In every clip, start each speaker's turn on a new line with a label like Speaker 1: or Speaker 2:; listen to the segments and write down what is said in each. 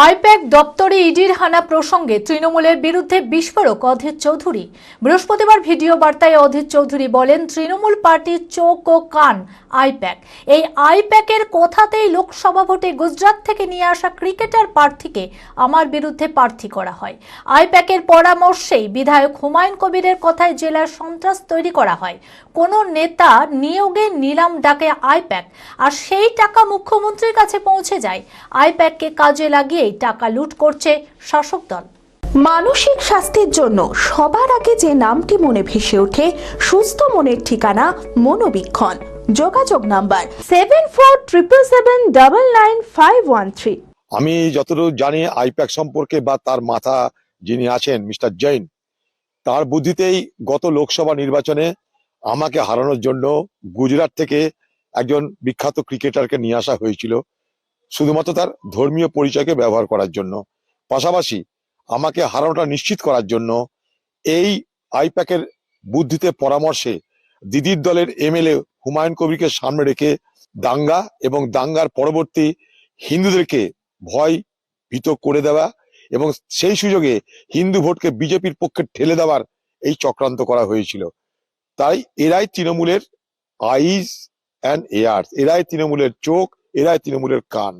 Speaker 1: I-PAC দপ্তরে ইডির হানা প্রসঙ্গে তৃণমূলের বিরুদ্ধে বিস্ফোরক অধীর চৌধুরী। বৃহস্পতিবার ভিডিও বার্তায় অধীর চৌধুরী বলেন, তৃণমূল পার্টির চোখ ও কান আইপ্যাক। এই আইপ্যাকের কথাতেই লোকসভা ভোটে গুজরাট থেকে নিয়ে আসা ক্রিকেটার প্রার্থীকে আমার বিরুদ্ধে প্রার্থী করা হয়। আইপ্যাকের পরামর্শেই বিধায়ক হুমায়ুন কবিরের কথায় জেলার সন্ত্রাস তৈরি করা হয়। কোন নেতা নিয়োগে নিলাম ডাকে আইপ্যাক, আর সেই টাকা মুখ্যমন্ত্রীর কাছে পৌঁছে যায়। আইপ্যাককে কাজে লাগিয়ে টাকা লুট করছে শাসক দল।
Speaker 2: মানসিক স্বাস্থ্যের জন্য সবার আগে যে নামটি মনে ভেসে ওঠে, সুস্থ মনের ঠিকানা মনোবীক্ষণ। যোগাযোগ নাম্বার 7477799513।
Speaker 3: আমি যতদূর জানি আইপ্যাক সম্পর্কে বা তার মাথা যিনি আছেন মিস্টার জৈন, তার বুদ্ধিতেই গত লোকসভা নির্বাচনে আমাকে হারানোর জন্য গুজরাট থেকে একজন বিখ্যাত ক্রিকেটারকে নিয়ে আসা হয়েছিল, শুধুমাত্র তার ধর্মীয় পরিচয়কে ব্যবহার করার জন্য। পাশাপাশি আমাকে হারানোটা নিশ্চিত করার জন্য এই আইপ্যাকের বুদ্ধিতে পরামর্শে দিদির দলের এমএলএ হুমায়ুন কবিরকে সামনে রেখে দাঙ্গা এবং দাঙ্গার পরবর্তী হিন্দুদেরকে ভয় ভীত করে দেওয়া এবং সেই সুযোগে হিন্দু ভোটকে বিজেপির পক্ষে ঠেলে দেওয়ার এই চক্রান্ত করা হয়েছিল। তাই এরাই তৃণমূলের আইজ অ্যান্ড এয়ার্স, এরাই তৃণমূলের চোখ, এরাই তৃণমূলের কান।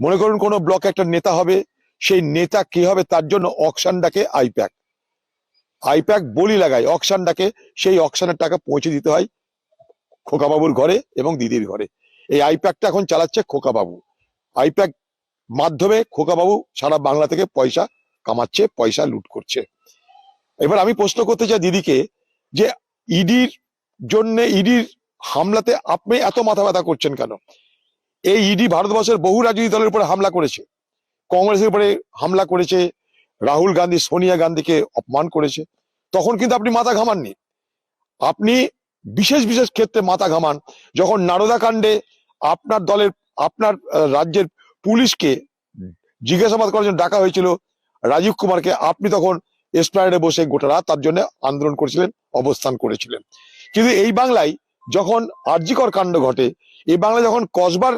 Speaker 3: মনে করুন কোনো ব্লকে একটা নেতা হবে, সেই নেতা কে হবে তার জন্য অকশন ডাকে আইপ্যাক। আইপ্যাক বলি লাগায়, অকশন ডাকে, সেই অকশনের টাকা পৌঁছে দিতে হয় খোকাবাবুর ঘরে এবং দিদির ঘরে। এই আইপ্যাকটা এখন চালাচ্ছে খোকাবাবু। আইপ্যাক মাধ্যমে খোকাবাবু সারা বাংলা থেকে পয়সা কামাচ্ছে, পয়সা লুট করছে। এবার আমি প্রশ্ন করতে চাই দিদিকে যে ইডির জন্য, ইডির হামলাতে আপনি এত মাথা ব্যথা করছেন কেন? এই ইডি ভারতবর্ষের বহু রাজনৈতিক দলের উপরে হামলা করেছে, কংগ্রেসের উপরে হামলা করেছে, রাহুল গান্ধী সোনিয়া গান্ধীকে অপমান করেছে, তখন কিন্তু আপনি মাথা ঘামাননি। আপনি বিশেষ বিশেষ ক্ষেত্রে মাথা ঘামান যখন নারদা কাণ্ডে আপনার দলের, আপনার রাজ্যের পুলিশকে জিজ্ঞাসাবাদ করার জন্য ডাকা হয়েছিল রাজীব কুমারকে, আপনি তখন এসপ্ল্যানেডে বসে গোটা রাত তার জন্য আন্দোলন করেছিলেন, অবস্থান করেছিলেন। কিন্তু এই বাংলায় যখন আরজিকর কাণ্ড ঘটে, এই বাংলায় যখন কসবার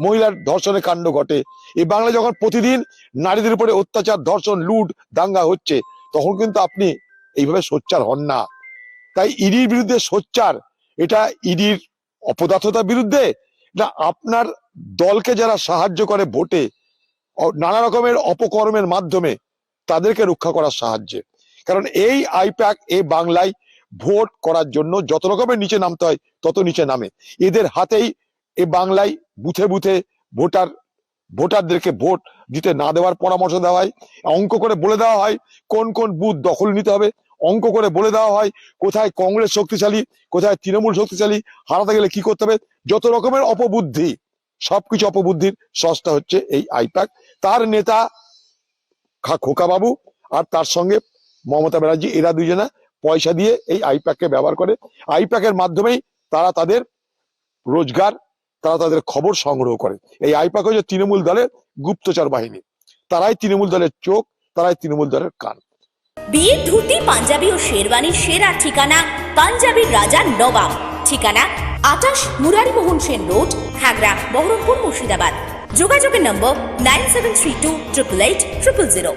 Speaker 3: মহিলার ধর্ষণের কাণ্ড ঘটে, এই বাংলায় যখন প্রতিদিন নারীদের উপরে অত্যাচার, ধর্ষণ, লুট, দাঙ্গা হচ্ছে, তখন কিন্তু আপনি এইভাবে সোচ্চার হন না। তাই ইডির বিরুদ্ধে সোচ্চার, এটা ইডির অপদার্থতার বিরুদ্ধে, না আপনার দলকে যারা সাহায্য করে ভোটে নানা রকমের অপকর্মের মাধ্যমে তাদেরকে রক্ষা করার সাহায্যে। কারণ এই আইপ্যাক এই বাংলায় ভোট করার জন্য যত রকমের নিচে নামতে হয় তত নিচে নামে। এদের হাতেই এই বাংলায় বুথে বুথে ভোটারদেরকে ভোট দিতে না দেওয়ার পরামর্শ দেওয়া হয়, অঙ্ক করে বলে দেওয়া হয় কোন কোন বুথ দখল নিতে হবে, অঙ্ক করে বলে দেওয়া হয় কোথায় কংগ্রেস শক্তিশালী, কোথায় তৃণমূল শক্তিশালী, হারাতে গেলে কি করতে হবে, যত রকমের অপবুদ্ধি, সবকিছু অপবুদ্ধির সস্তা হচ্ছে এই আইপ্যাক। তার নেতা খোকাবাবু আর তার সঙ্গে মমতা ব্যানার্জি, এরা দুজনা পয়সা দিয়ে এই আইপ্যাককে ব্যবহার করে। আইপ্যাকের মাধ্যমেই তারা তাদের রোজগার, তারা তাদের খবর সংগ্রহ করে। এই আইপ্যাক হচ্ছে তৃণমূল দলের গুপ্তচর বাহিনী, তারাই তৃণমূল দলের চোখ, তারাই তৃণমূল দলের কান।
Speaker 4: বিয়ের ধুতি, পাঞ্জাবি ও শেরওয়ানির সেরা ঠিকানা পাঞ্জাবির রাজা নবাব। ঠিকানা 28 মুরারি মোহন সেন রোড, খাগড়া, বহরমপুর, মুর্শিদাবাদ। যোগাযোগের নম্বর 9732 888 000।